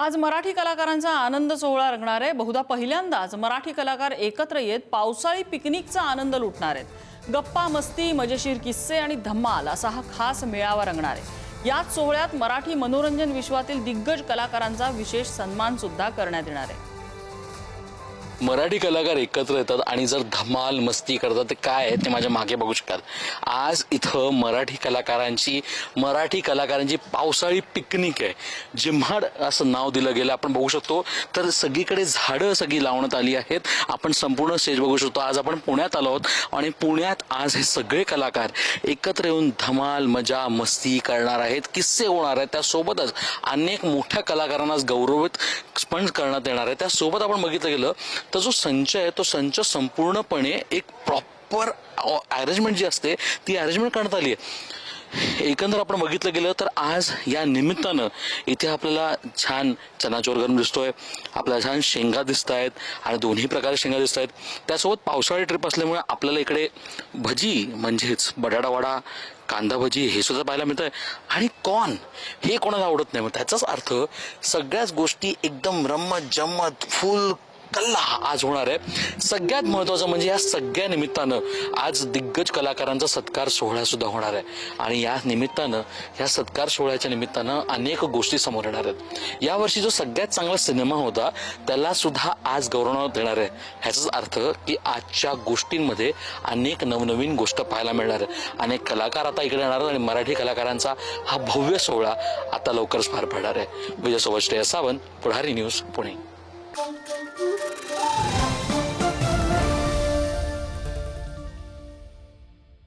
आज मराठी कलाकारांचा आनंद सोहळा रंगणार आहे। बहुधा पहिल्यांदाच मराठी कलाकार एकत्र येत पावसाळी पिकनिकचा आनंद लुटणार आहेत। गप्पा मस्ती, मजेशीर किस्से आणि धम्माल असा हा खास मेळावा रंगणार आहे। याच सोहळ्यात मराठी मनोरंजन विश्वातील दिग्गज कलाकारांचा विशेष सन्मान सुद्धा करण्यात येणार आहे। मराठी कलाकार एकत्र येतात आणि जर धमाल मस्ती करतात ते काय आहे ते माझ्या मागे बघू शकाल। आज इथं मराठी कलाकारांची पावसाळी पिकनिक आहे। जिम्हाड असं नाव दिलं गेलं, आपण बघू शकतो। तर सगळीकडे झाडं सगळी लावण्यात आली आहेत। आपण संपूर्ण स्टेज बघू शकतो। आज आपण पुण्यात आलो आहोत आणि पुण्यात आज हे सगळे कलाकार एकत्र येऊन धमाल मजा मस्ती करणार आहेत, किस्से होणार आहेत। त्यासोबतच अनेक मोठ्या कलाकारांना गौरवित पण करण्यात येणार आहे। त्यासोबत आपण बघितलं गेलं तर जो संच आहे तो संच संपूर्णपणे एक प्रॉपर अरेंजमेंट जी असते ती अरेंजमेंट करण्यात आली आहे। एकंदर आपण बघितलं गेलं तर आज या निमित्तानं इथे आपल्याला छान चनाचोर गरम दिसतोय, आपल्याला छान शेंगा दिसत आहेत आणि दोन्ही प्रकारे शेंगा दिसत आहेत। त्यासोबत पावसाळी ट्रिप असल्यामुळे आपल्याला इकडे भजी म्हणजेच बटाटा वडा, कांदा भजी हे सुद्धा पाहायला मिळतंय आणि कॉर्न हे कोणाला आवडत नाही। मग त्याचाच अर्थ सगळ्याच गोष्टी एकदम रम्मत जम्मत फुल कल्ला आज होणार आहे। सगळ्यात महत्वाचं म्हणजे या सगळ्या निमित्तानं आज दिग्गज कलाकारांचा सत्कार सोहळा सुद्धा होणार आहे आणि या निमित्तानं या सत्कार सोहळ्याच्या निमित्तानं अनेक गोष्टी समोर येणार आहेत। यावर्षी जो सगळ्यात चांगला सिनेमा होता त्याला सुद्धा आज गौरवण्यात देणार आहे। ह्याचाच अर्थ की आजच्या गोष्टींमध्ये अनेक नवनवीन गोष्ट पाहायला मिळणार आहे। अनेक कलाकार आता इकडे येणार आणि मराठी कलाकारांचा हा भव्य सोहळा आता लवकरच पार पडणार आहे। विजयसोबत श्रेयस सावंत, पुढारी न्यूज, पुणे।